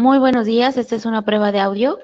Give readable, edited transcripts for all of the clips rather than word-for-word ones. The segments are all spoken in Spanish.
Muy buenos días, esta es una prueba de audio.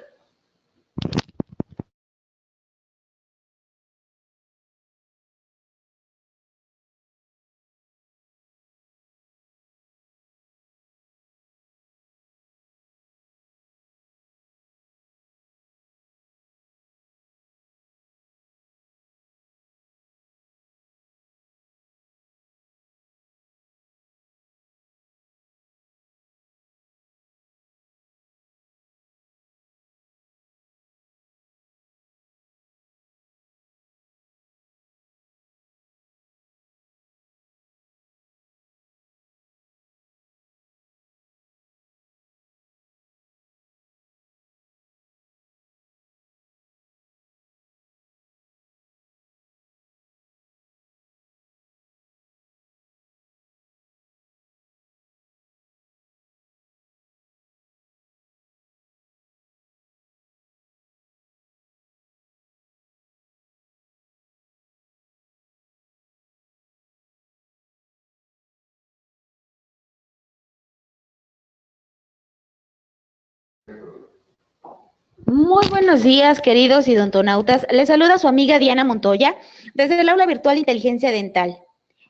Muy buenos días, queridos idontonautas. Les saluda su amiga Diana Montoya desde el aula virtual Inteligencia Dental.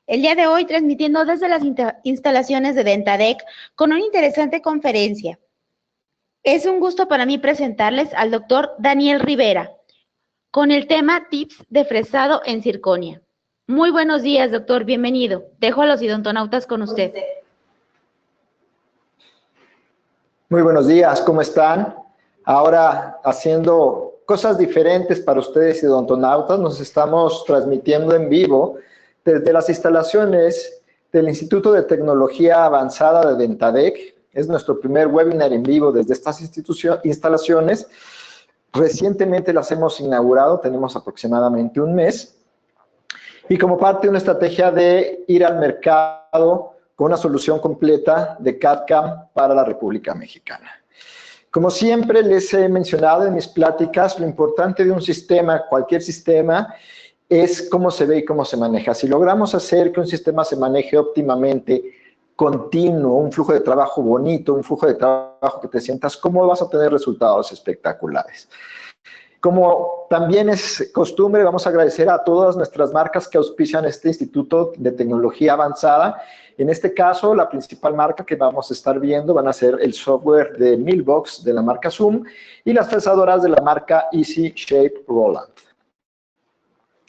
El día de hoy transmitiendo desde las instalaciones de Dentadec con una interesante conferencia. Es un gusto para mí presentarles al doctor Daniel Rivera con el tema Tips de fresado en circonia. Muy buenos días, doctor, bienvenido. Dejo a los idontonautas con usted. Muy buenos días, ¿cómo están? Ahora haciendo cosas diferentes para ustedes idontonautas, nos estamos transmitiendo en vivo desde las instalaciones del Instituto de Tecnología Avanzada de Dentadec. Es nuestro primer webinar en vivo desde estas instalaciones. Recientemente las hemos inaugurado, tenemos aproximadamente un mes. Y como parte de una estrategia de ir al mercado con una solución completa de CAD/CAM para la República Mexicana. Como siempre les he mencionado en mis pláticas, lo importante de un sistema, cualquier sistema, es cómo se ve y cómo se maneja. Si logramos hacer que un sistema se maneje óptimamente, continuo, un flujo de trabajo bonito, un flujo de trabajo que te sientas cómodo, vas a tener resultados espectaculares. Como también es costumbre, vamos a agradecer a todas nuestras marcas que auspician este Instituto de Tecnología Avanzada. En este caso, la principal marca que vamos a estar viendo van a ser el software de Milbox de la marca Zoom y las fresadoras de la marca Easy Shape Roland.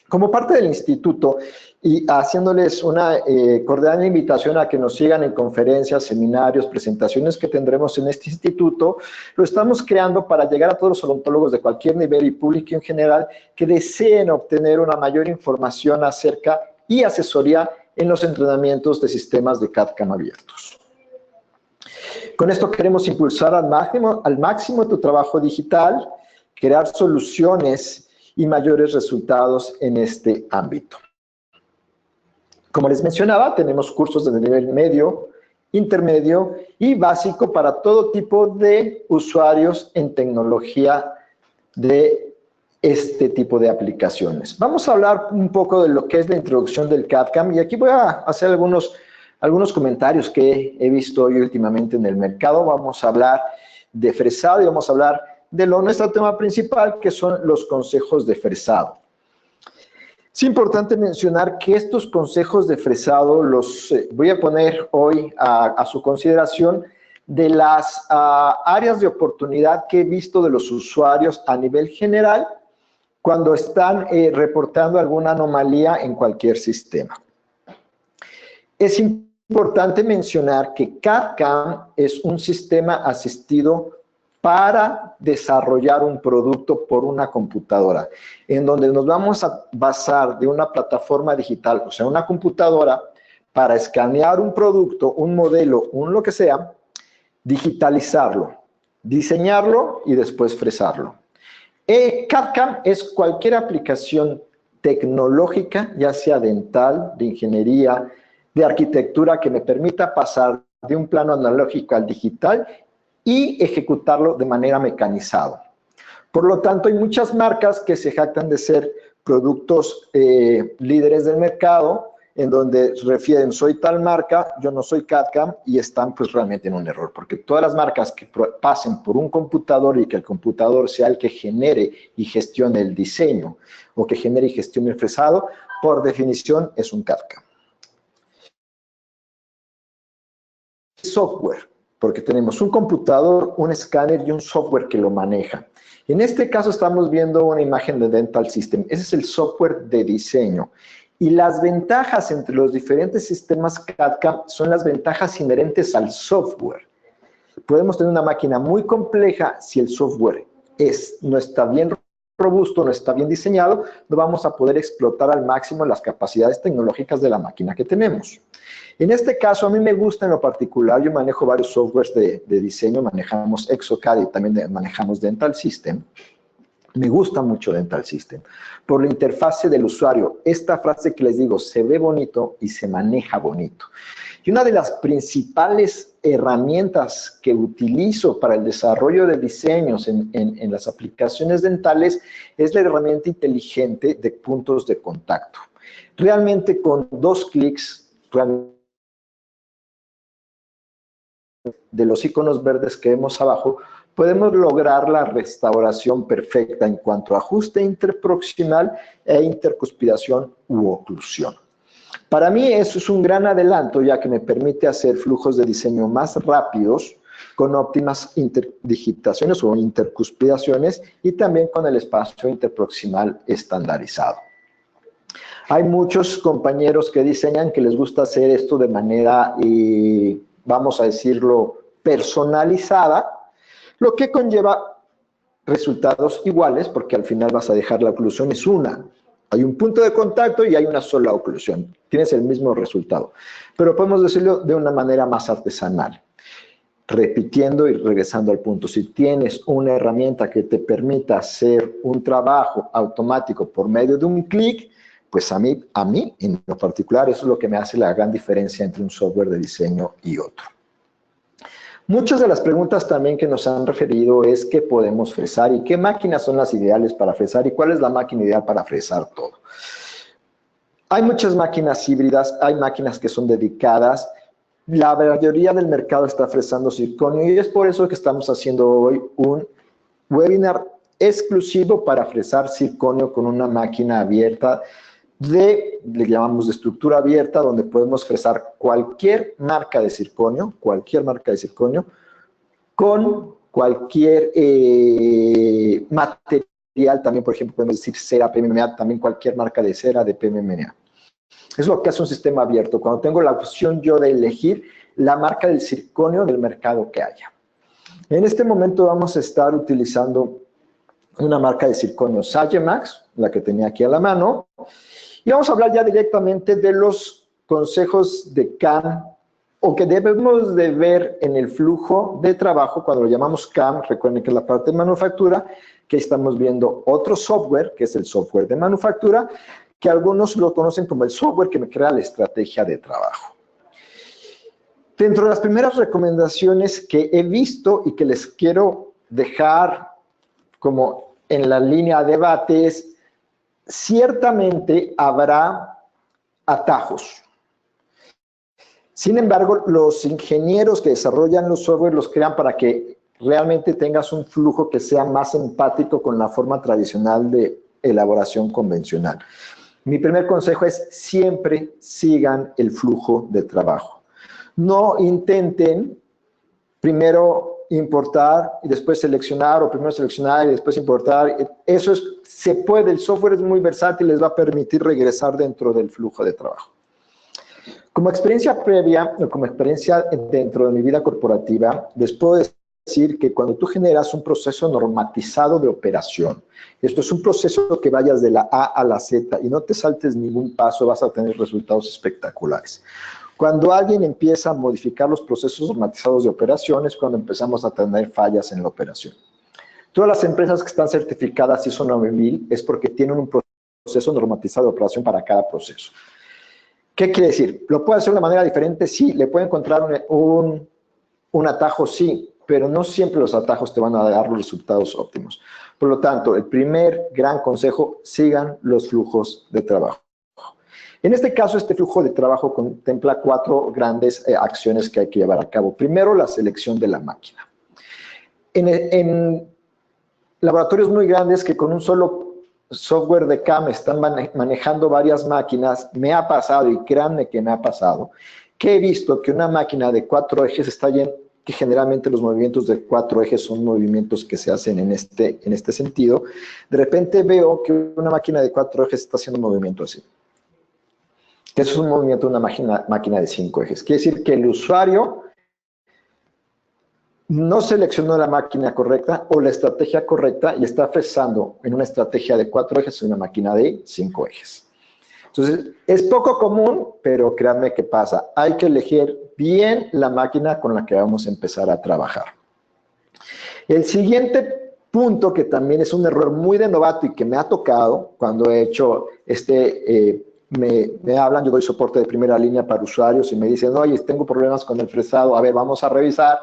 Como parte del instituto y haciéndoles una cordial invitación a que nos sigan en conferencias, seminarios, presentaciones que tendremos en este instituto, lo estamos creando para llegar a todos los odontólogos de cualquier nivel y público en general que deseen obtener una mayor información acerca y asesoría en los entrenamientos de sistemas de CAD/CAM abiertos. Con esto queremos impulsar al máximo tu trabajo digital, crear soluciones y mayores resultados en este ámbito. Como les mencionaba, tenemos cursos de nivel medio, intermedio y básico para todo tipo de usuarios en tecnología de este tipo de aplicaciones. Vamos a hablar un poco de lo que es la introducción del CAD/CAM y aquí voy a hacer algunos comentarios que he visto hoy últimamente en el mercado. Vamos a hablar de fresado y vamos a hablar de nuestro tema principal, que son los consejos de fresado. Es importante mencionar que estos consejos de fresado los voy a poner hoy a su consideración de las áreas de oportunidad que he visto de los usuarios a nivel general cuando están reportando alguna anomalía en cualquier sistema. Es importante mencionar que CAD/CAM es un sistema asistido para desarrollar un producto por una computadora, en donde nos vamos a basar de una plataforma digital, o sea, una computadora, para escanear un producto, un modelo, lo que sea, digitalizarlo, diseñarlo y después fresarlo. CAD/CAM es cualquier aplicación tecnológica, ya sea dental, de ingeniería, de arquitectura, que me permita pasar de un plano analógico al digital y ejecutarlo de manera mecanizada. Por lo tanto, hay muchas marcas que se jactan de ser productos líderes del mercado en donde refieren soy tal marca, yo no soy CAD/CAM, y están pues realmente en un error, porque todas las marcas que pasen por un computador y que el computador sea el que genere y gestione el diseño o que genere y gestione el fresado, por definición es un CAD/CAM. Software, porque tenemos un computador, un escáner y un software que lo maneja. En este caso estamos viendo una imagen de Dental System. Ese es el software de diseño. Y las ventajas entre los diferentes sistemas CAD/CAM son las ventajas inherentes al software. Podemos tener una máquina muy compleja si el software no está bien robusto, no está bien diseñado, no vamos a poder explotar al máximo las capacidades tecnológicas de la máquina que tenemos. En este caso, a mí me gusta en lo particular, yo manejo varios softwares de diseño, manejamos Exocad y también manejamos Dental System. Me gusta mucho Dental System por la interfase del usuario. Esta frase que les digo, se ve bonito y se maneja bonito. Y una de las principales herramientas que utilizo para el desarrollo de diseños en las aplicaciones dentales es la herramienta inteligente de puntos de contacto. Realmente con 2 clics, de los iconos verdes que vemos abajo, podemos lograr la restauración perfecta en cuanto a ajuste interproximal e intercuspidación u oclusión. Para mí eso es un gran adelanto, ya que me permite hacer flujos de diseño más rápidos, con óptimas interdigitaciones o intercuspidaciones y también con el espacio interproximal estandarizado. Hay muchos compañeros que diseñan que les gusta hacer esto de manera, vamos a decirlo, personalizada, lo que conlleva resultados iguales, porque al final vas a dejar la oclusión es una. Hay un punto de contacto y hay una sola oclusión. Tienes el mismo resultado. Pero podemos decirlo de una manera más artesanal. Repitiendo y regresando al punto. Si tienes una herramienta que te permita hacer un trabajo automático por medio de un clic, pues a mí, en lo particular, eso es lo que me hace la gran diferencia entre un software de diseño y otro. Muchas de las preguntas también que nos han referido es qué podemos fresar y qué máquinas son las ideales para fresar y cuál es la máquina ideal para fresar todo. Hay muchas máquinas híbridas, hay máquinas que son dedicadas. La mayoría del mercado está fresando circonio y es por eso que estamos haciendo hoy un webinar exclusivo para fresar circonio con una máquina abierta le llamamos de estructura abierta, donde podemos fresar cualquier marca de circonio, con cualquier material, también por ejemplo podemos decir cera, PMMA, también cualquier marca de cera, de PMMA. Es lo que hace un sistema abierto, cuando tengo la opción yo de elegir la marca del circonio del mercado que haya. En este momento vamos a estar utilizando una marca de circonio Sagemax, la que tenía aquí a la mano, y vamos a hablar ya directamente de los consejos de CAM o que debemos de ver en el flujo de trabajo cuando lo llamamos CAM. Recuerden que es la parte de manufactura, que estamos viendo otro software, que es el software de manufactura, que algunos lo conocen como el software que me crea la estrategia de trabajo. Dentro de las primeras recomendaciones que he visto y que les quiero dejar como en la línea de debate es, ciertamente habrá atajos. Sin embargo, los ingenieros que desarrollan los software los crean para que realmente tengas un flujo que sea más empático con la forma tradicional de elaboración convencional. Mi primer consejo es siempre sigan el flujo de trabajo. No intenten primero importar y después seleccionar, o primero seleccionar y después importar. Eso se puede, el software es muy versátil, les va a permitir regresar dentro del flujo de trabajo. Como experiencia previa, o como experiencia dentro de mi vida corporativa, les puedo decir que cuando tú generas un proceso normatizado de operación, esto es un proceso que vayas de la A a la Z y no te saltes ningún paso, vas a tener resultados espectaculares. Cuando alguien empieza a modificar los procesos normatizados de operación es cuando empezamos a tener fallas en la operación. Todas las empresas que están certificadas ISO 9000 es porque tienen un proceso normatizado de operación para cada proceso. ¿Qué quiere decir? ¿Lo puede hacer de una manera diferente? Sí. ¿Le puede encontrar un atajo? Sí, pero no siempre los atajos te van a dar los resultados óptimos. Por lo tanto, el primer gran consejo, sigan los flujos de trabajo. En este caso, este flujo de trabajo contempla 4 grandes acciones que hay que llevar a cabo. Primero, la selección de la máquina. En laboratorios muy grandes que con un solo software de CAM están manejando varias máquinas, me ha pasado, y créanme que me ha pasado, que he visto que una máquina de 4 ejes está llena, que generalmente los movimientos de 4 ejes son movimientos que se hacen en este sentido. De repente veo que una máquina de 4 ejes está haciendo un movimiento así. Eso es un movimiento de una máquina de 5 ejes. Quiere decir que el usuario no seleccionó la máquina correcta o la estrategia correcta y está fresando en una estrategia de 4 ejes en una máquina de 5 ejes. Entonces, es poco común, pero créanme que pasa. Hay que elegir bien la máquina con la que vamos a empezar a trabajar. El siguiente punto, que también es un error muy de novato y que me ha tocado cuando he hecho me hablan, yo doy soporte de primera línea para usuarios y me dicen, oye, tengo problemas con el fresado, a ver, vamos a revisar.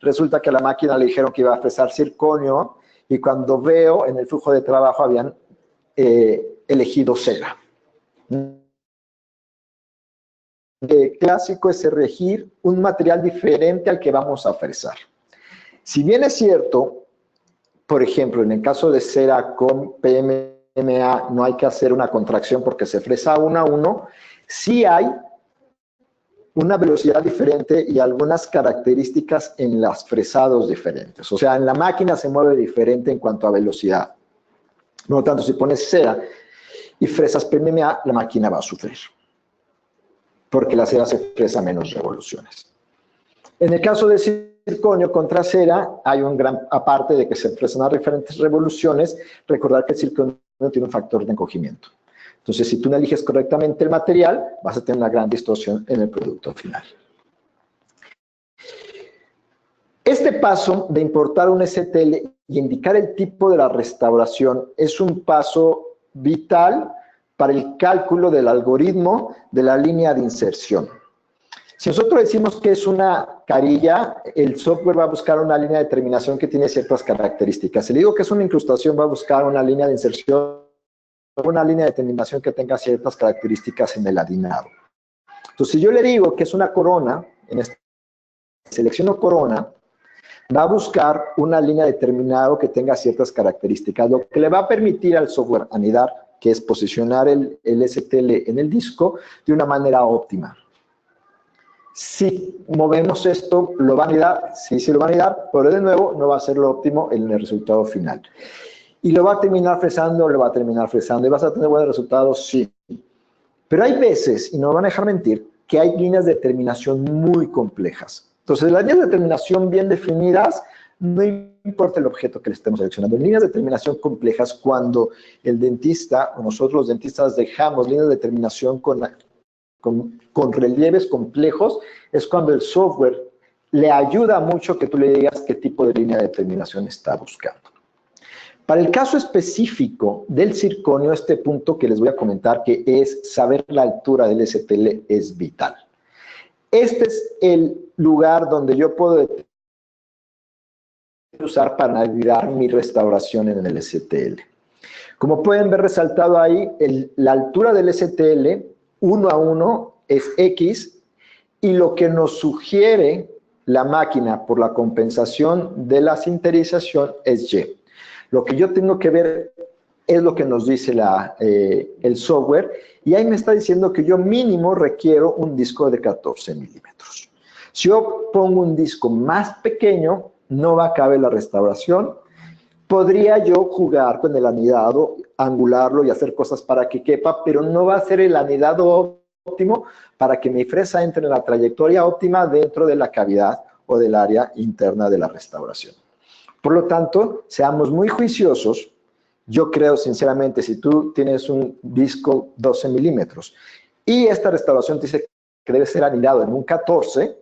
Resulta que a la máquina le dijeron que iba a fresar circonio y cuando veo en el flujo de trabajo habían elegido cera. Clásico es elegir un material diferente al que vamos a fresar. Si bien es cierto, por ejemplo, en el caso de cera con PMMA no hay que hacer una contracción porque se fresa 1 a 1, sí hay una velocidad diferente y algunas características en los fresados diferentes. O sea, en la máquina se mueve diferente en cuanto a velocidad. Por lo tanto, si pones cera y fresas PMMA, la máquina va a sufrir, porque la cera se fresa a menos revoluciones. En el caso de circonio contra cera, hay un gran, aparte de que se fresan a diferentes revoluciones, recordar que el circonio tiene un factor de encogimiento. Entonces, si tú no eliges correctamente el material, vas a tener una gran distorsión en el producto final. Este paso de importar un STL y indicar el tipo de la restauración es un paso vital para el cálculo del algoritmo de la línea de inserción. Si nosotros decimos que es una carilla, el software va a buscar una línea de terminación que tiene ciertas características. Si le digo que es una incrustación, va a buscar una línea de inserción, una línea de terminación que tenga ciertas características en el adinado. Entonces, si yo le digo que es una corona, selecciono corona, va a buscar una línea de terminado que tenga ciertas características, lo que le va a permitir al software anidar, que es posicionar el STL en el disco de una manera óptima. Si movemos esto, ¿lo va a anidar? Sí, sí lo va a anidar, pero de nuevo no va a ser lo óptimo en el resultado final. ¿Y lo va a terminar fresando? Lo va a terminar fresando. ¿Y vas a tener buenos resultados? Sí. Pero hay veces, y no me van a dejar mentir, que hay líneas de terminación muy complejas. Entonces, las líneas de terminación bien definidas, no importa el objeto que le estemos seleccionando. En líneas de terminación complejas, cuando el dentista, o nosotros los dentistas dejamos líneas de terminación con relieves complejos, es cuando el software le ayuda mucho que tú le digas qué tipo de línea de terminación está buscando. Para el caso específico del circonio, este punto que les voy a comentar, que es saber la altura del STL, es vital. Este es el lugar donde yo puedo usar para anidar mi restauración en el STL. Como pueden ver resaltado ahí, la altura del STL 1 a 1 es X y lo que nos sugiere la máquina por la compensación de la sinterización es Y. Lo que yo tengo que ver es lo que nos dice el software y ahí me está diciendo que yo mínimo requiero un disco de 14 milímetros. Si yo pongo un disco más pequeño, no va a caber la restauración. Podría yo jugar con el anidado, angularlo y hacer cosas para que quepa, pero no va a ser el anidado óptimo para que mi fresa entre en la trayectoria óptima dentro de la cavidad o del área interna de la restauración. Por lo tanto, seamos muy juiciosos. Yo creo, sinceramente, si tú tienes un disco 12 milímetros y esta restauración te dice que debe ser anidado en un 14,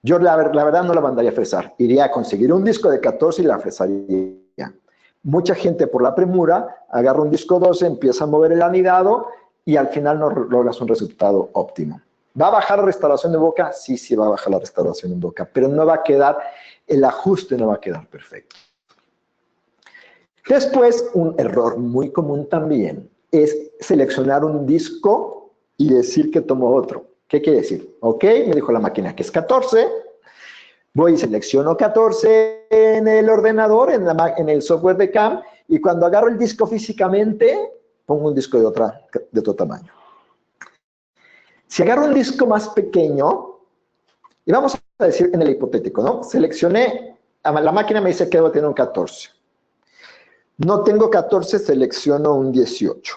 yo la verdad no la mandaría a fresar. Iría a conseguir un disco de 14 y la fresaría. Mucha gente por la premura agarra un disco 12, empieza a mover el anidado y al final no logras un resultado óptimo. ¿Va a bajar la restauración de boca? Sí, sí va a bajar la restauración en boca, pero no va a quedar, el ajuste no va a quedar perfecto. Después, un error muy común también es seleccionar un disco y decir que tomo otro. ¿Qué quiere decir? Ok, me dijo la máquina que es 14, voy y selecciono 14 en el ordenador, en el software de CAM, y cuando agarro el disco físicamente, pongo un disco de otro tamaño. Si agarro un disco más pequeño, y vamos a decir en el hipotético, ¿no? Seleccioné, la máquina me dice que debo tener un 14. No tengo 14, selecciono un 18.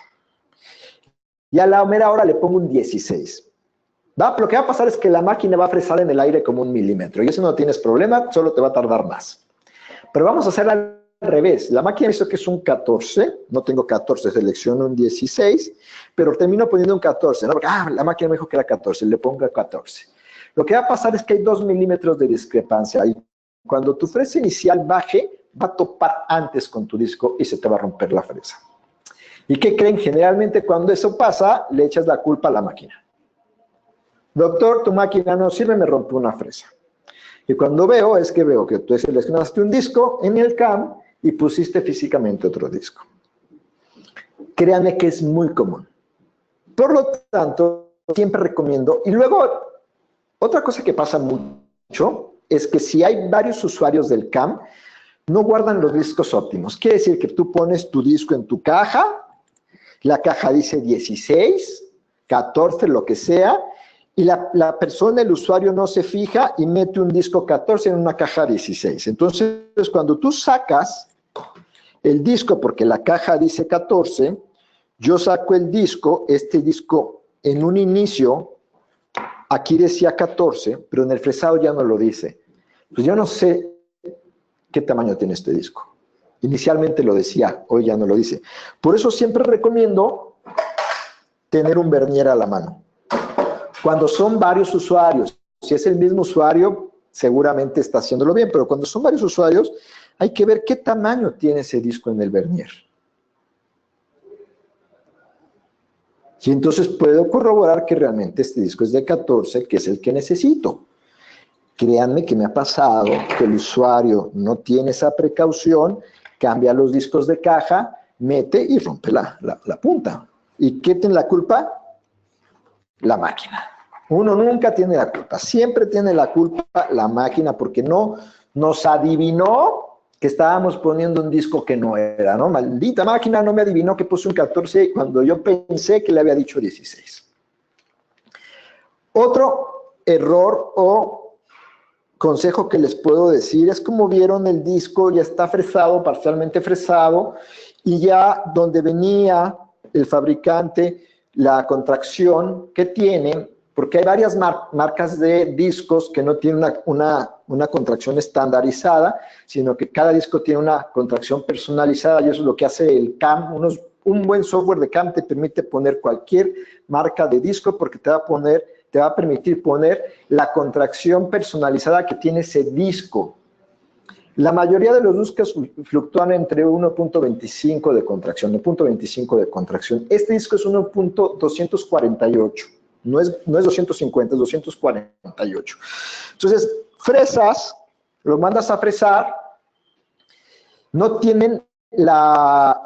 Y a la mera hora le pongo un 16. Lo que va a pasar es que la máquina va a fresar en el aire como 1 milímetro. Y eso no tienes problema, solo te va a tardar más. Pero vamos a hacer al revés. La máquina me dice que es un 14. No tengo 14, selecciono un 16. Pero termino poniendo un 14, ¿no? Porque, la máquina me dijo que era 14, le pongo 14. Lo que va a pasar es que hay 2 milímetros de discrepancia. Y cuando tu fresa inicial baje, va a topar antes con tu disco y se te va a romper la fresa. ¿Y qué creen? Generalmente cuando eso pasa, le echas la culpa a la máquina. Doctor, tu máquina no sirve, me rompió una fresa. Y cuando veo que tú seleccionaste un disco en el CAM y pusiste físicamente otro disco. Créanme que es muy común. Por lo tanto, siempre recomiendo. Y luego, otra cosa que pasa mucho es que si hay varios usuarios del CAM, no guardan los discos óptimos. Quiere decir que tú pones tu disco en tu caja, la caja dice 16, 14, lo que sea, y la persona, el usuario, no se fija y mete un disco 14 en una caja 16. Entonces, cuando tú sacas el disco, porque la caja dice 14, yo saco el disco, este disco en un inicio, aquí decía 14, pero en el fresado ya no lo dice. Pues yo no sé qué tamaño tiene este disco. Inicialmente lo decía, hoy ya no lo dice. Por eso siempre recomiendo tener un vernier a la mano. Cuando son varios usuarios, si es el mismo usuario, seguramente está haciéndolo bien, pero cuando son varios usuarios, hay que ver qué tamaño tiene ese disco en el vernier. Y entonces puedo corroborar que realmente este disco es de 14, que es el que necesito. Créanme que me ha pasado que el usuario no tiene esa precaución, cambia los discos de caja, mete y rompe la punta. ¿Y qué tiene la culpa? La máquina. Uno nunca tiene la culpa, siempre tiene la culpa la máquina, porque no nos adivinó que estábamos poniendo un disco que no era, ¿no? Maldita máquina, no me adivinó que puse un 14 cuando yo pensé que le había dicho 16. Otro error o consejo que les puedo decir es, como vieron, el disco ya está fresado, parcialmente fresado, y ya donde venía el fabricante, la contracción que tiene, porque hay varias marcas de discos que no tienen una contracción estandarizada, sino que cada disco tiene una contracción personalizada, y eso es lo que hace el CAM. Un buen software de CAM te permite poner cualquier marca de disco, porque te va a permitir poner la contracción personalizada que tiene ese disco. La mayoría de los discos fluctúan entre 1.25 de contracción, 1.25 de contracción. Este disco es 1.248, no es 250, es 248. Entonces, fresas, lo mandas a fresar, no tienen la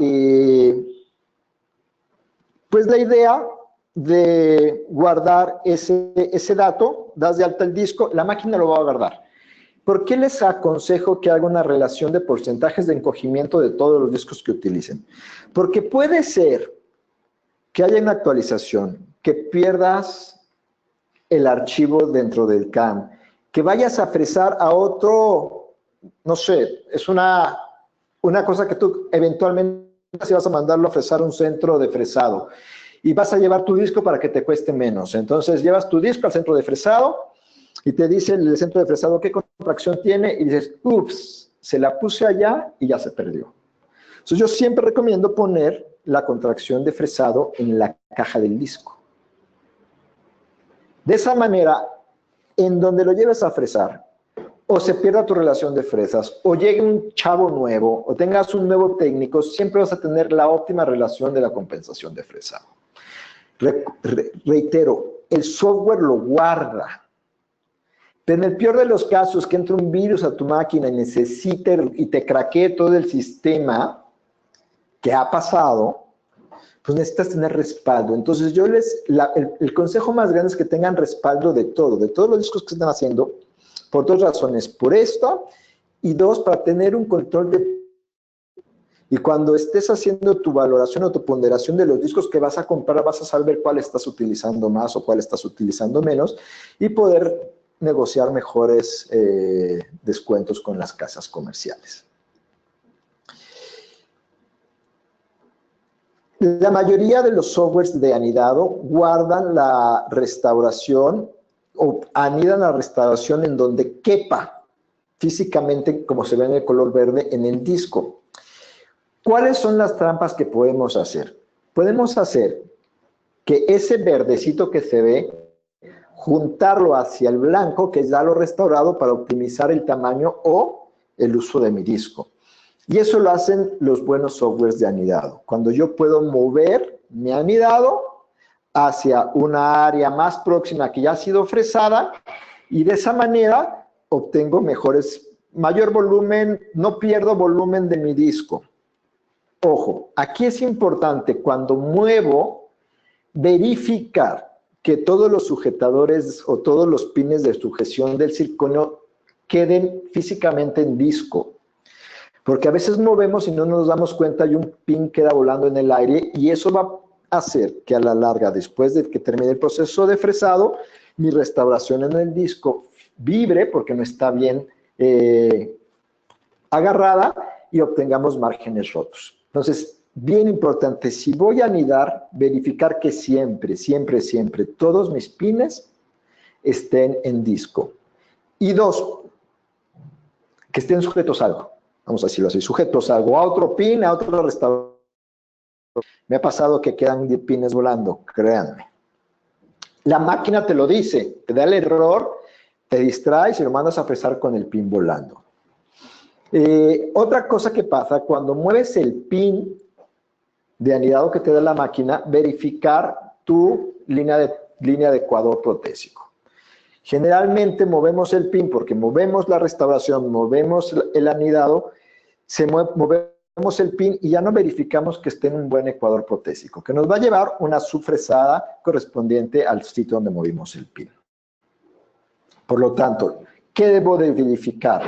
idea de guardar ese dato, das de alta el disco, la máquina lo va a guardar. ¿Por qué les aconsejo que haga una relación de porcentajes de encogimiento de todos los discos que utilicen? Porque puede ser que haya una actualización, que pierdas el archivo dentro del CAM, que vayas a fresar a otro, no sé, es una cosa que tú eventualmente si vas a mandarlo a fresar a un centro de fresado y vas a llevar tu disco para que te cueste menos. Entonces llevas tu disco al centro de fresado y te dice el centro de fresado qué contracción tiene y dices, ups, se la puse allá y ya se perdió. Entonces yo siempre recomiendo poner la contracción de fresado en la caja del disco. De esa manera, en donde lo lleves a fresar, o se pierda tu relación de fresas, o llegue un chavo nuevo, o tengas un nuevo técnico, siempre vas a tener la óptima relación de la compensación de fresado. Reitero, el software lo guarda. Pero en el peor de los casos, que entre un virus a tu máquina y necesite y te craquee todo el sistema, que ha pasado, pues necesitas tener respaldo. Entonces el consejo más grande es que tengan respaldo de todos los discos que están haciendo, por dos razones, por esto, y dos, para tener un control de... Y cuando estés haciendo tu valoración o tu ponderación de los discos que vas a comprar, vas a saber cuál estás utilizando más o cuál estás utilizando menos, y poder negociar mejores descuentos con las casas comerciales. La mayoría de los softwares de anidado guardan la restauración o anidan la restauración en donde quepa físicamente, como se ve en el color verde, en el disco. ¿Cuáles son las trampas que podemos hacer? Podemos hacer que ese verdecito que se ve, juntarlo hacia el blanco, que es ya lo restaurado, para optimizar el tamaño o el uso de mi disco. Y eso lo hacen los buenos softwares de anidado. Cuando yo puedo mover mi anidado hacia una área más próxima que ya ha sido fresada, y de esa manera obtengo mayor volumen, no pierdo volumen de mi disco. Ojo, aquí es importante cuando muevo verificar que todos los sujetadores o todos los pines de sujeción del circonio queden físicamente en disco. Porque a veces movemos y no nos damos cuenta y un pin queda volando en el aire, y eso va a hacer que a la larga, después de que termine el proceso de fresado, mi restauración en el disco vibre porque no está bien agarrada y obtengamos márgenes rotos. Entonces, bien importante, si voy a anidar, verificar que siempre todos mis pines estén en disco. Y dos, que estén sujetos a algo. Vamos a decirlo así, sujetos a algo, a otro pin, a otro restaurador. Me ha pasado que quedan pines volando, créanme. La máquina te lo dice, te da el error, te distraes y lo mandas a fresar con el pin volando. Otra cosa que pasa, cuando mueves el pin de anidado que te da la máquina, verificar tu línea de ecuador protésico. Generalmente movemos el pin porque movemos la restauración, movemos el anidado, movemos el pin y ya no verificamos que esté en un buen ecuador protésico, que nos va a llevar una subfresada correspondiente al sitio donde movimos el pin. Por lo tanto, ¿qué debo de verificar?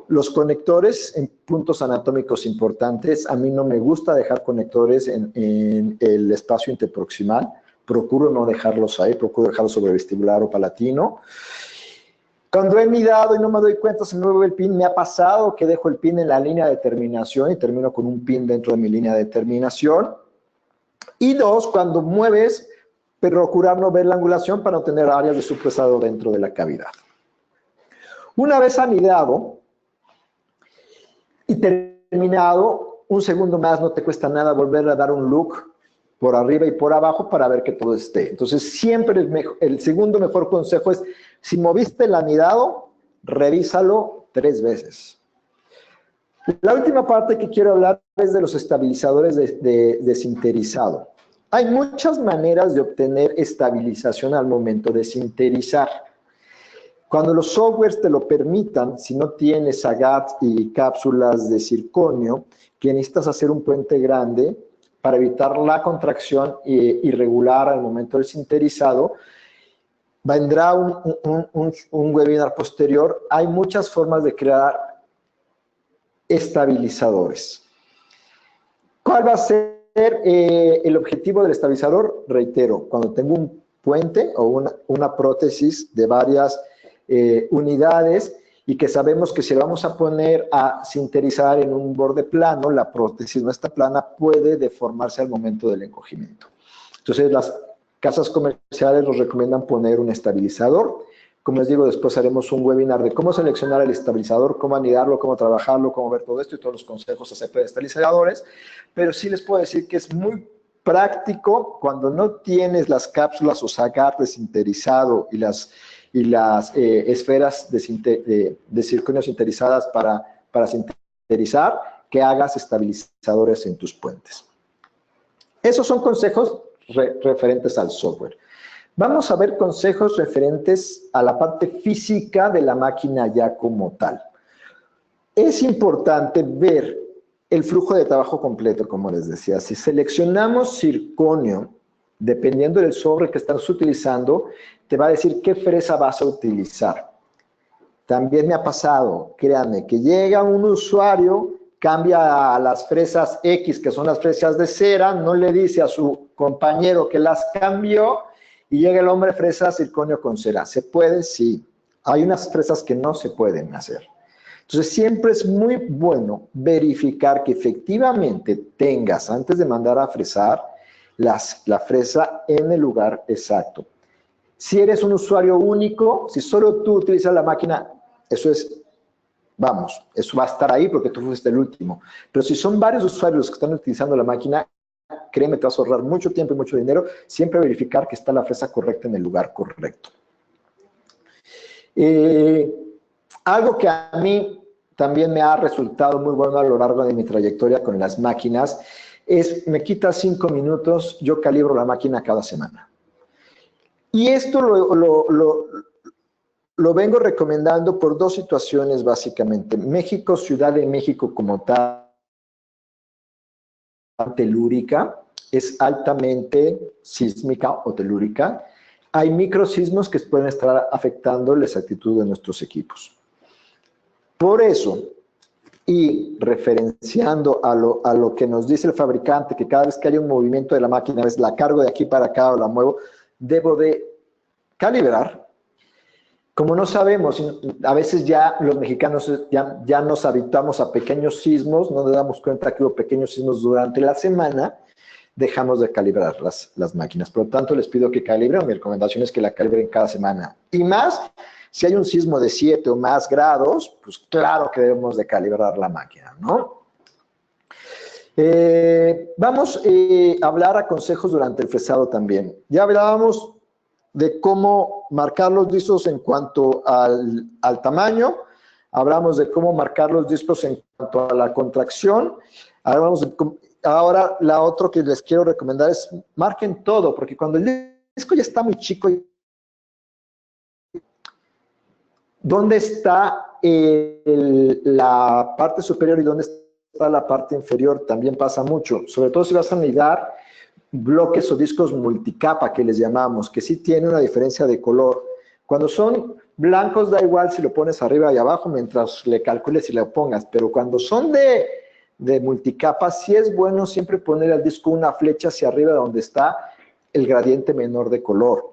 Los conectores en puntos anatómicos importantes. A mí no me gusta dejar conectores en el espacio interproximal. Procuro no dejarlos ahí, procuro dejarlos sobre vestibular o palatino. Cuando he anidado y no me doy cuenta, se me mueve el pin. Me ha pasado que dejo el pin en la línea de terminación y termino con un pin dentro de mi línea de terminación. Y dos, cuando mueves, procurar no ver la angulación para no tener áreas de subfresado dentro de la cavidad. Una vez anidado y terminado, un segundo más, no te cuesta nada volver a dar un look por arriba y por abajo para ver que todo esté. Entonces, siempre el segundo mejor consejo es, si moviste el anidado, revísalo 3 veces. La última parte que quiero hablar es de los estabilizadores de sinterizado. Hay muchas maneras de obtener estabilización al momento de sinterizar. Cuando los softwares te lo permitan, si no tienes agats y cápsulas de circonio, que necesitas hacer un puente grande para evitar la contracción irregular al momento del sinterizado, vendrá un webinar posterior. Hay muchas formas de crear estabilizadores. ¿Cuál va a ser el objetivo del estabilizador? Reitero, cuando tengo un puente o una prótesis de varias unidades y que sabemos que si lo vamos a poner a sinterizar en un borde plano, la prótesis no está plana, puede deformarse al momento del encogimiento. Entonces, las casas comerciales nos recomiendan poner un estabilizador. Como les digo, después haremos un webinar de cómo seleccionar el estabilizador, cómo anidarlo, cómo trabajarlo, cómo ver todo esto y todos los consejos acerca de estabilizadores. Pero sí les puedo decir que es muy práctico cuando no tienes las cápsulas o sagar de sinterizado y las esferas de circonio sinterizadas para sinterizar, que hagas estabilizadores en tus puentes. Esos son consejos referentes al software. Vamos a ver consejos referentes a la parte física de la máquina ya como tal. Es importante ver el flujo de trabajo completo, como les decía. Si seleccionamos circonio, dependiendo del sobre que estás utilizando, te va a decir qué fresa vas a utilizar. También me ha pasado, créanme, que llega un usuario, cambia a las fresas X, que son las fresas de cera, no le dice a su compañero que las cambió, y llega el hombre fresa circonio con cera. ¿Se puede? Sí. Hay unas fresas que no se pueden hacer. Entonces, siempre es muy bueno verificar que efectivamente tengas, antes de mandar a fresar, la fresa en el lugar exacto. Si eres un usuario único, si solo tú utilizas la máquina, eso es, vamos, eso va a estar ahí porque tú fuiste el último. Pero si son varios usuarios que están utilizando la máquina, créeme, te vas a ahorrar mucho tiempo y mucho dinero. Siempre verificar que está la fresa correcta en el lugar correcto. Algo que a mí también me ha resultado muy bueno a lo largo de mi trayectoria con las máquinas es, me quita 5 minutos, yo calibro la máquina cada semana. Y esto lo vengo recomendando por dos situaciones básicamente. México, Ciudad de México como tal, telúrica, es altamente sísmica o telúrica. Hay microsismos que pueden estar afectando la exactitud de nuestros equipos. Por eso, y referenciando a lo que nos dice el fabricante, que cada vez que haya un movimiento de la máquina, la cargo de aquí para acá o la muevo, debo de calibrar. Como no sabemos, a veces ya los mexicanos ya nos habituamos a pequeños sismos, no nos damos cuenta que hubo pequeños sismos durante la semana, dejamos de calibrar las máquinas. Por lo tanto, les pido que calibren. Mi recomendación es que la calibren cada semana. Y más, si hay un sismo de 7 o más grados, pues claro que debemos de calibrar la máquina, ¿no? Vamos a hablar a consejos durante el fresado también. Ya hablábamos de cómo marcar los discos en cuanto al tamaño, hablamos de cómo marcar los discos en cuanto a la contracción, hablamos de ahora la otra que les quiero recomendar es marquen todo, porque cuando el disco ya está muy chico, ¿dónde está la parte superior y dónde está la parte inferior? También pasa mucho, sobre todo si vas a anidar bloques o discos multicapa que les llamamos, que sí tiene una diferencia de color. Cuando son blancos da igual si lo pones arriba y abajo mientras le calcules y le pongas, pero cuando son de multicapa, sí es bueno siempre poner al disco una flecha hacia arriba donde está el gradiente menor de color.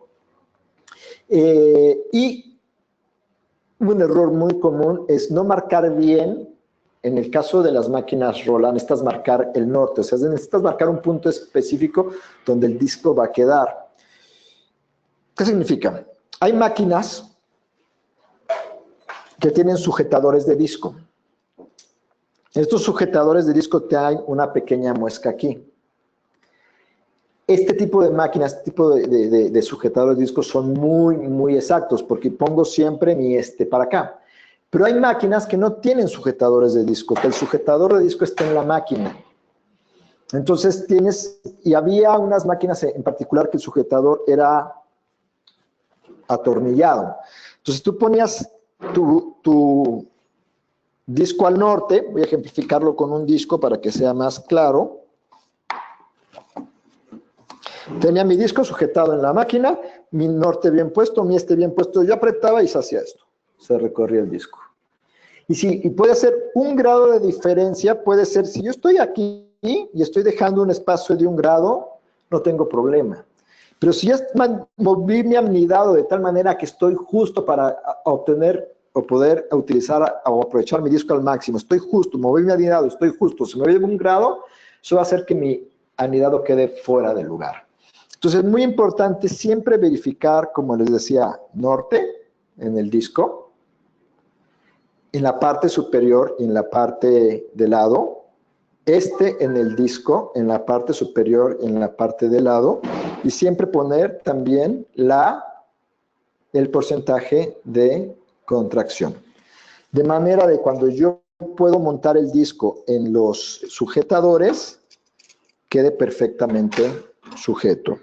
Y un error muy común es no marcar bien. En el caso de las máquinas Roland, necesitas marcar el norte, o sea, necesitas marcar un punto específico donde el disco va a quedar. ¿Qué significa? Hay máquinas que tienen sujetadores de disco. Estos sujetadores de disco traen una pequeña muesca aquí. Este tipo de máquinas, este tipo de sujetadores de disco son muy, muy exactos, porque pongo siempre mi para acá. Pero hay máquinas que no tienen sujetadores de disco, que el sujetador de disco está en la máquina. Entonces y había unas máquinas en particular que el sujetador era atornillado. Entonces tú ponías tu disco al norte, voy a ejemplificarlo con un disco para que sea más claro. Tenía mi disco sujetado en la máquina, mi norte bien puesto, mi este bien puesto, yo apretaba y se hacía esto. Se recorría el disco. Y puede ser 1 grado de diferencia, puede ser, si yo estoy aquí y estoy dejando un espacio de 1 grado, no tengo problema. Pero si ya moví mi anidado de tal manera que estoy justo para obtener o poder utilizar o aprovechar mi disco al máximo, estoy justo, moví mi anidado, estoy justo, si me voy 1 grado, eso va a hacer que mi anidado quede fuera del lugar. Entonces es muy importante siempre verificar, como les decía, norte en el disco, en la parte superior y en la parte de lado, este en el disco, en la parte superior y en la parte de lado, y siempre poner también el porcentaje de contracción. De manera de cuando yo puedo montar el disco en los sujetadores, quede perfectamente sujeto.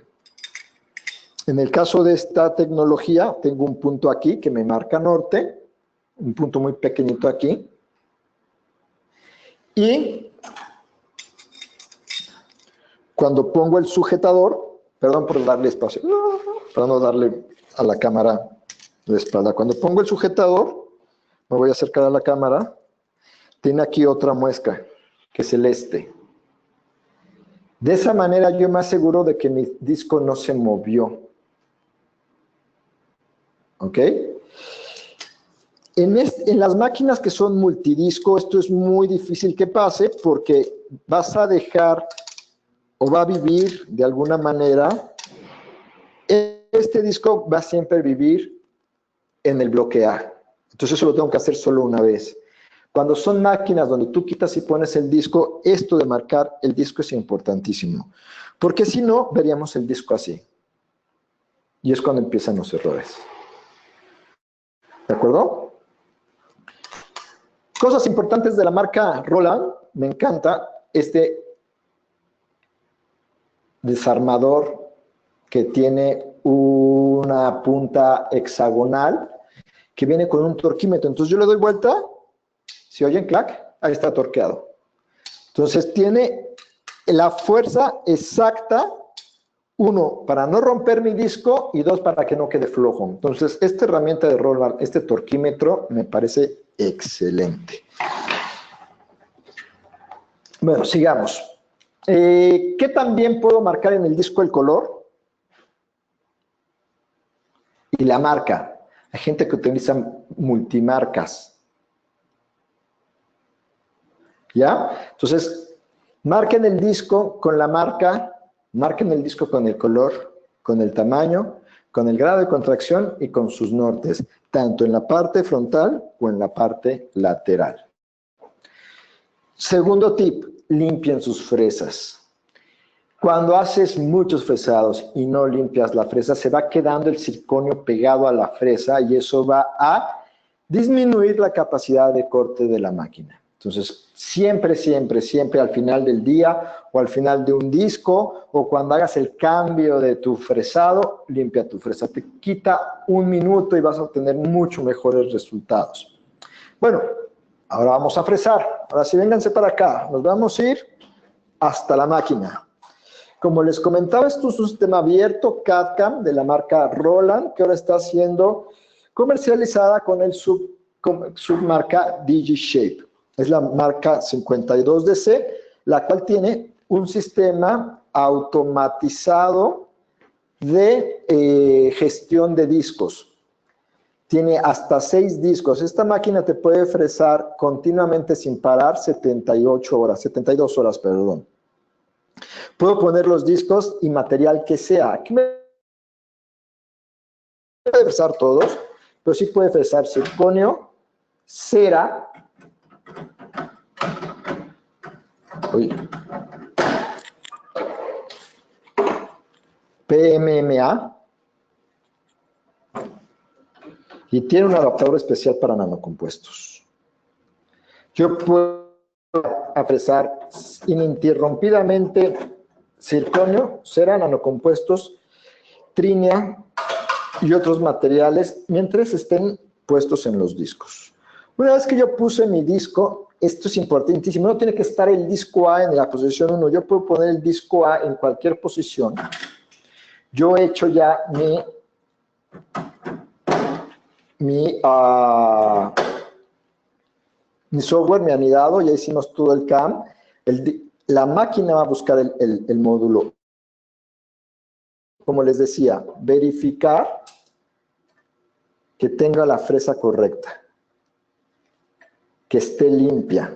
En el caso de esta tecnología, tengo un punto aquí que me marca norte, un punto muy pequeñito aquí, y Cuando pongo el sujetador, perdón por darle espacio, para no darle a la cámara de espalda. Cuando pongo el sujetador, me voy a acercar a la cámara, tiene aquí otra muesca, que es el este. De esa manera yo me aseguro de que mi disco no se movió. ¿Ok? En las máquinas que son multidisco, esto es muy difícil que pase porque vas a dejar o va a vivir de alguna manera, este disco va a siempre vivir en el bloque A. Entonces eso lo tengo que hacer solo una vez. Cuando son máquinas donde tú quitas y pones el disco, esto de marcar el disco es importantísimo. Porque si no, veríamos el disco así. Y es cuando empiezan los errores. ¿De acuerdo? Cosas importantes de la marca Roland. Me encanta este desarmador que tiene una punta hexagonal que viene con un torquímetro. Entonces yo le doy vuelta, ¿se oyen clac? Ahí está torqueado. Entonces tiene la fuerza exacta, uno, para no romper mi disco y dos, para que no quede flojo. Entonces esta herramienta de Roland, este torquímetro, me parece excelente. Bueno, sigamos. ¿Qué también puedo marcar en el disco? El color y la marca. Hay gente que utiliza multimarcas. ¿Ya? Entonces, marquen el disco con la marca, marquen el disco con el color, con el tamaño, con el grado de contracción y con sus nortes, tanto en la parte frontal o en la parte lateral. Segundo tip, limpien sus fresas. Cuando haces muchos fresados y no limpias la fresa, se va quedando el circonio pegado a la fresa y eso va a disminuir la capacidad de corte de la máquina. Entonces, siempre, siempre, siempre al final del día o al final de un disco o cuando hagas el cambio de tu fresado, limpia tu fresa. Te quita un minuto y vas a obtener mucho mejores resultados. Bueno, ahora vamos a fresar. Ahora sí, vénganse para acá. Nos vamos a ir hasta la máquina. Como les comentaba, esto es un sistema abierto CAD/CAM de la marca Roland, que ahora está siendo comercializada con el submarca DigiShape. Es la marca 52DC, la cual tiene un sistema automatizado de gestión de discos. Tiene hasta 6 discos. Esta máquina te puede fresar continuamente sin parar 72 horas, perdón. Puedo poner los discos y material que sea. Aquí me puede fresar todos, pero sí puede fresar circonio, cera, PMMA, y tiene un adaptador especial para nanocompuestos. Yo puedo fresar ininterrumpidamente circonio, cera, nanocompuestos, trínia y otros materiales mientras estén puestos en los discos. Una vez que yo puse mi disco, esto es importantísimo, no tiene que estar el disco A en la posición 1, yo puedo poner el disco A en cualquier posición. Yo he hecho ya mi software, mi anidado, ya hicimos todo el CAM. La máquina va a buscar el módulo. Como les decía, verificar que tenga la fresa correcta, que esté limpia.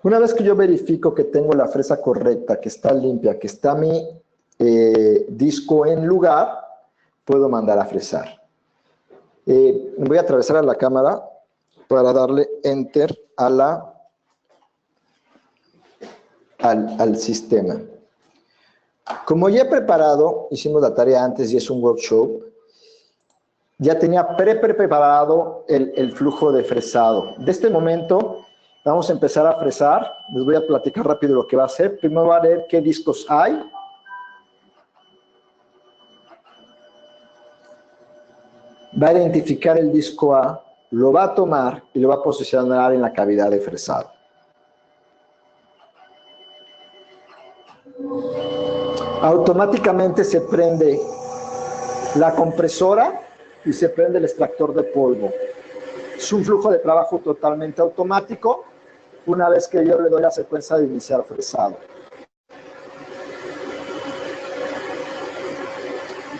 Una vez que yo verifico que tengo la fresa correcta, que está limpia, que está mi disco en lugar, puedo mandar a fresar. Voy a atravesar a la cámara para darle enter al sistema. Como ya he preparado, hicimos la tarea antes y es un workshop, ya tenía preparado el flujo de fresado. De este momento vamos a empezar a fresar. Les voy a platicar rápido lo que va a hacer. Primero va a ver qué discos hay. Va a identificar el disco A, lo va a tomar y lo va a posicionar en la cavidad de fresado. Automáticamente se prende la compresora y se prende el extractor de polvo. Es un flujo de trabajo totalmente automático una vez que yo le doy la secuencia de iniciar fresado.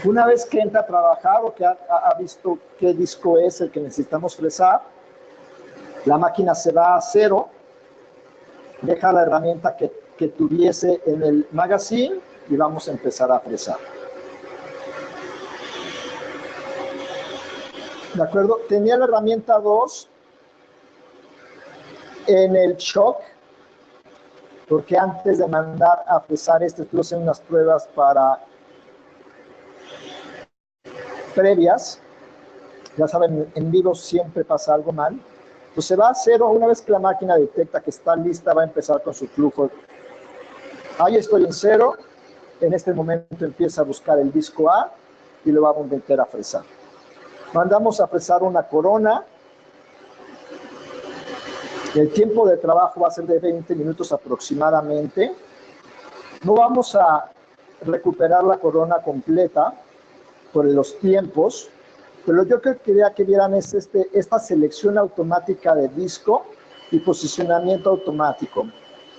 Una vez que entra a trabajar o que ha visto qué disco es el que necesitamos fresar, la máquina se va a cero, deja la herramienta que tuviese en el magazine y vamos a empezar a fresar. ¿De acuerdo? Tenía la herramienta 2 en el shock, porque antes de mandar a fresar estuve haciendo unas pruebas previas. Ya saben, en vivo siempre pasa algo mal. Entonces se va a cero. Una vez que la máquina detecta que está lista, va a empezar con su flujo. Ahí estoy en cero. En este momento empieza a buscar el disco A y lo vamos a meter a fresar. Mandamos a fresar una corona. El tiempo de trabajo va a ser de 20 minutos aproximadamente. No vamos a recuperar la corona completa por los tiempos, pero yo quería que vieran esta selección automática de disco y posicionamiento automático.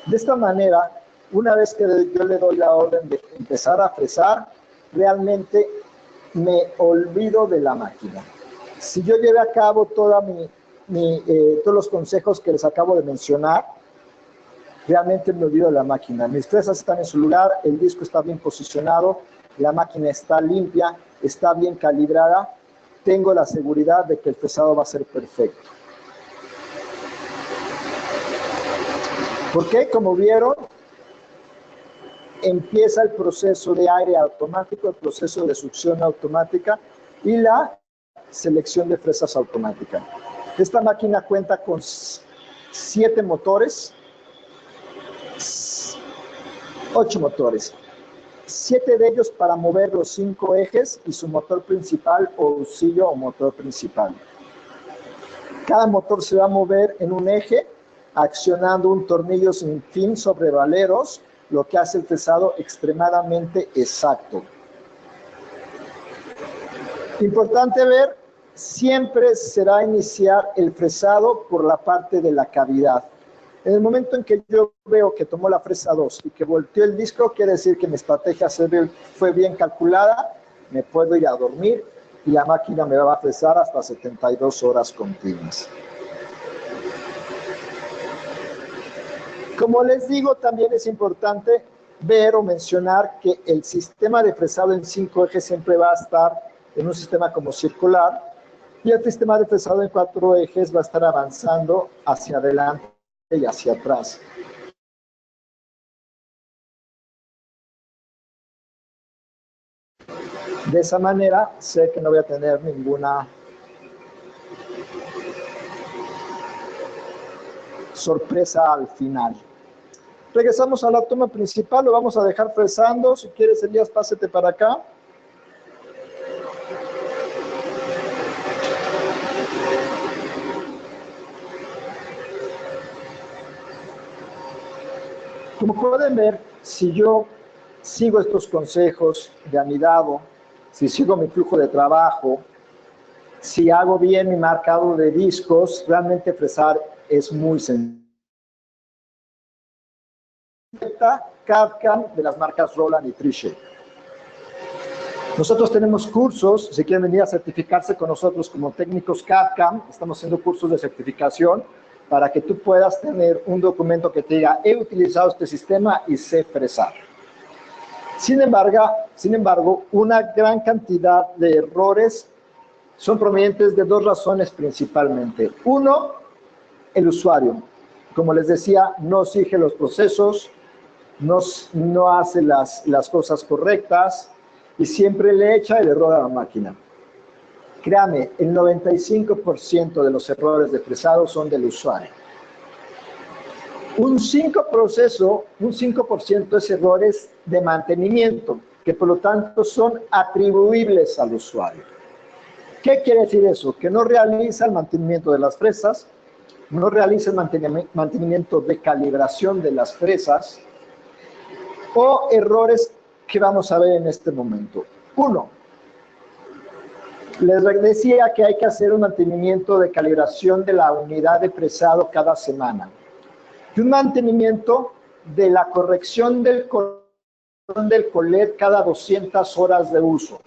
De esta manera, una vez que yo le doy la orden de empezar a fresar, realmente me olvido de la máquina. Si yo llevé a cabo todos los consejos que les acabo de mencionar, realmente me olvido de la máquina. Mis fresas están en su lugar, el disco está bien posicionado, la máquina está limpia, está bien calibrada, tengo la seguridad de que el fresado va a ser perfecto. Porque, como vieron, empieza el proceso de aire automático, el proceso de succión automática y la selección de fresas automática. Esta máquina cuenta con 7 motores, 8 motores. 7 de ellos para mover los 5 ejes y su motor principal o auxilio o motor principal. Cada motor se va a mover en un eje accionando un tornillo sin fin sobre valeros, lo que hace el fresado extremadamente exacto. Importante ver, siempre será iniciar el fresado por la parte de la cavidad. En el momento en que yo veo que tomó la fresa 2 y que volteó el disco, quiere decir que mi estrategia fue bien calculada, me puedo ir a dormir y la máquina me va a fresar hasta 72 horas continuas. Como les digo, también es importante ver o mencionar que el sistema de fresado en 5 ejes siempre va a estar en un sistema como circular y el sistema de fresado en 4 ejes va a estar avanzando hacia adelante y hacia atrás. De esa manera sé que no voy a tener ninguna sorpresa al final. Regresamos a la toma principal, lo vamos a dejar fresando. Si quieres, Elías, pásate para acá. Como pueden ver, si yo sigo estos consejos de anidado, si sigo mi flujo de trabajo, si hago bien mi marcado de discos, realmente fresar es muy sencillo. CAD/CAM de las marcas Roland y Trichet. Nosotros tenemos cursos, si quieren venir a certificarse con nosotros como técnicos CAD/CAM, estamos haciendo cursos de certificación para que tú puedas tener un documento que te diga, he utilizado este sistema y sé fresar. Sin embargo, una gran cantidad de errores son provenientes de 2 razones principalmente. Uno, el usuario. Como les decía, no sigue los procesos, no hace las cosas correctas y siempre le echa el error a la máquina. Créame, el 95% de los errores de fresado son del usuario. Un 5% es errores de mantenimiento, que por lo tanto son atribuibles al usuario. ¿Qué quiere decir eso? Que no realiza el mantenimiento de las fresas, no realiza el mantenimiento de calibración de las fresas, o errores ¿qué vamos a ver en este momento? Uno, les decía que hay que hacer un mantenimiento de calibración de la unidad de fresado cada semana. Y un mantenimiento de la corrección del collet cada 200 horas de uso.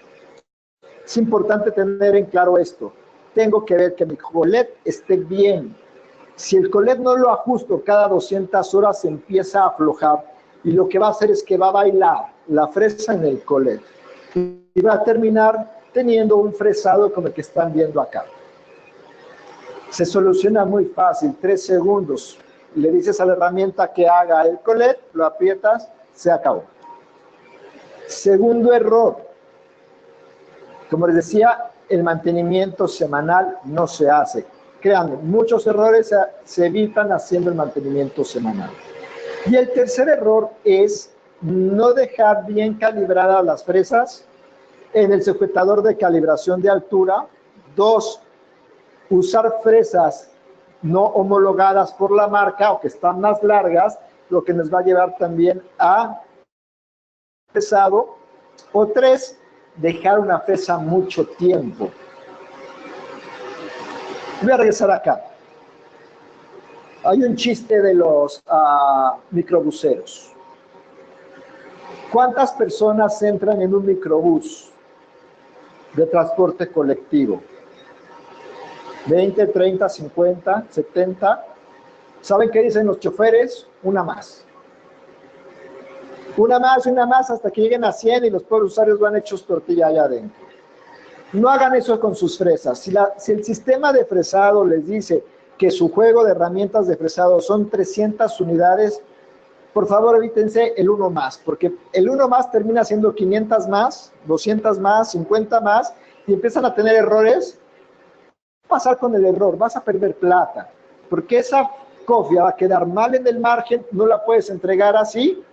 Es importante tener en claro esto. Tengo que ver que mi collet esté bien. Si el collet no lo ajusto cada 200 horas, se empieza a aflojar y lo que va a hacer es que va a bailar la fresa en el collet y va a terminar teniendo un fresado como el que están viendo acá. Se soluciona muy fácil, 3 segundos. Le dices a la herramienta que haga el collet, lo aprietas, se acabó. Segundo error, como les decía, el mantenimiento semanal no se hace. Créanme, muchos errores se evitan haciendo el mantenimiento semanal. Y el tercer error es no dejar bien calibradas las fresas en el sujetador de calibración de altura. 2, usar fresas no homologadas por la marca o que están más largas, lo que nos va a llevar también a pesado. O 3, dejar una fresa mucho tiempo. Voy a regresar acá. Hay un chiste de los microbuseros. ¿Cuántas personas entran en un microbús de transporte colectivo? 20, 30, 50, 70. ¿Saben qué dicen los choferes? Una más. Una más hasta que lleguen a 100 y los pobres usuarios van hechos tortilla allá adentro. No hagan eso con sus fresas. Si el sistema de fresado les dice que su juego de herramientas de fresado son 300 unidades, por favor evítense el 1 más, porque el 1 más termina siendo 500 más, 200 más, 50 más, y empiezan a tener errores. ¿Qué va a pasar con el error? Vas a perder plata, porque esa cofia va a quedar mal en el margen, no la puedes entregar así.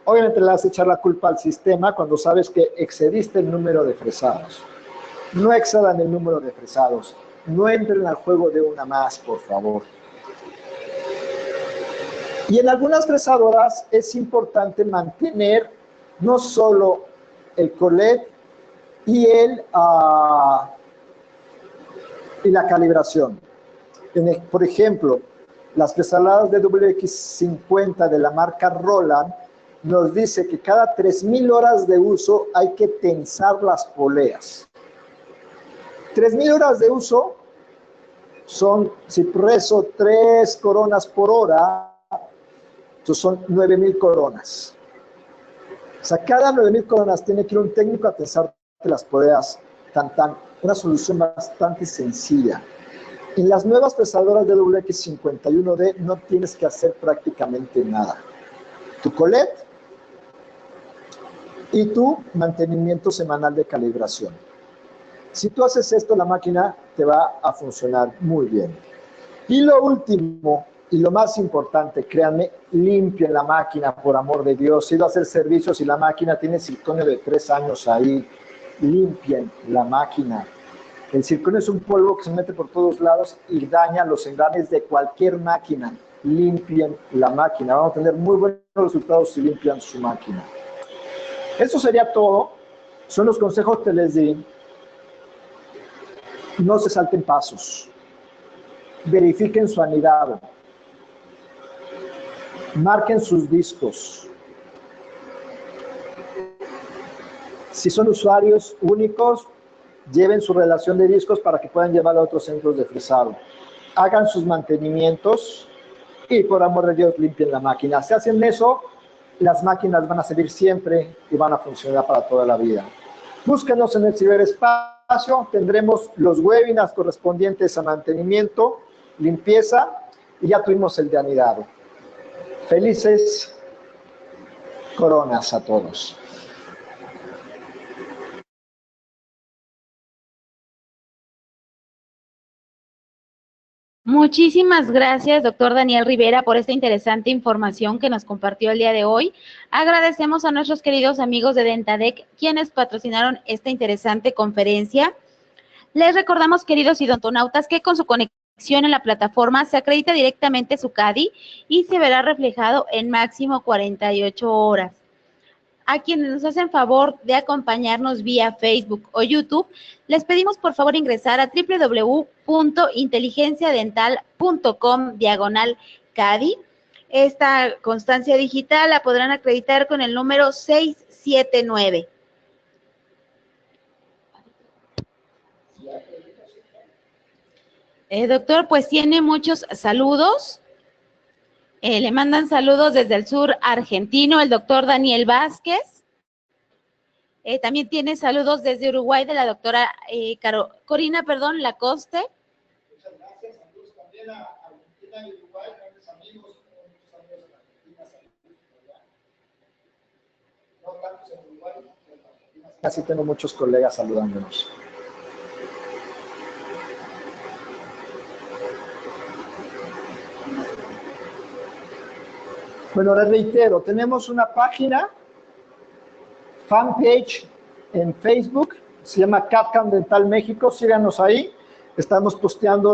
Obviamente le vas a echar la culpa al sistema cuando sabes que excediste el número de fresados. No excedan el número de fresados. No entren al juego de una más, por favor. Y en algunas fresadoras es importante mantener no solo el collet y la calibración. Por ejemplo, las fresadoras de WX50 de la marca Roland nos dice que cada 3000 horas de uso hay que tensar las poleas. 3000 horas de uso son, si preso 3 coronas por hora, entonces son 9000 coronas. O sea, cada 9000 coronas tiene que ir un técnico a tensar las poleas. Una solución bastante sencilla. En las nuevas fresadoras de WX51D no tienes que hacer prácticamente nada. Tu collet y tu mantenimiento semanal de calibración. Si tú haces esto, la máquina te va a funcionar muy bien. Y lo último, y lo más importante, créanme, limpien la máquina, por amor de Dios. Si vas a hacer servicios y la máquina tiene circonio de 3 años ahí, limpien la máquina. El circonio es un polvo que se mete por todos lados y daña los engranes de cualquier máquina. Limpien la máquina. Vamos a tener muy buenos resultados si limpian su máquina. Eso sería todo. Son los consejos que les di. No se salten pasos. Verifiquen su anidado. Marquen sus discos. Si son usuarios únicos, lleven su relación de discos para que puedan llevar a otros centros de fresado. Hagan sus mantenimientos y, por amor de Dios, limpien la máquina. Si hacen eso, las máquinas van a servir siempre y van a funcionar para toda la vida. Búsquenos en el ciberespacio. Tendremos los webinars correspondientes a mantenimiento, limpieza, y ya tuvimos el de anidado. Felices coronas a todos. Muchísimas gracias, doctor Daniel Rivera, por esta interesante información que nos compartió el día de hoy. Agradecemos a nuestros queridos amigos de Dentadec, quienes patrocinaron esta interesante conferencia. Les recordamos, queridos idontonautas, que con su conexión en la plataforma se acredita directamente su CADI y se verá reflejado en máximo 48 horas. A quienes nos hacen favor de acompañarnos vía Facebook o YouTube, les pedimos por favor ingresar a www.inteligenciadental.com/CADI. Esta constancia digital la podrán acreditar con el número 679. Doctor, pues tiene muchos saludos. Le mandan saludos desde el sur argentino, el doctor Daniel Vázquez. También tiene saludos desde Uruguay de la doctora Corina Lacoste. Muchas gracias. Saludos también a Argentina y Uruguay, grandes amigos. Muchos amigos en Argentina, saludos. No tantos en Uruguay, pero en Argentina. Así tengo muchos colegas saludándonos. Bueno, les reitero, tenemos una página, fanpage en Facebook, se llama CAD/CAM Dental México, síganos ahí, estamos posteando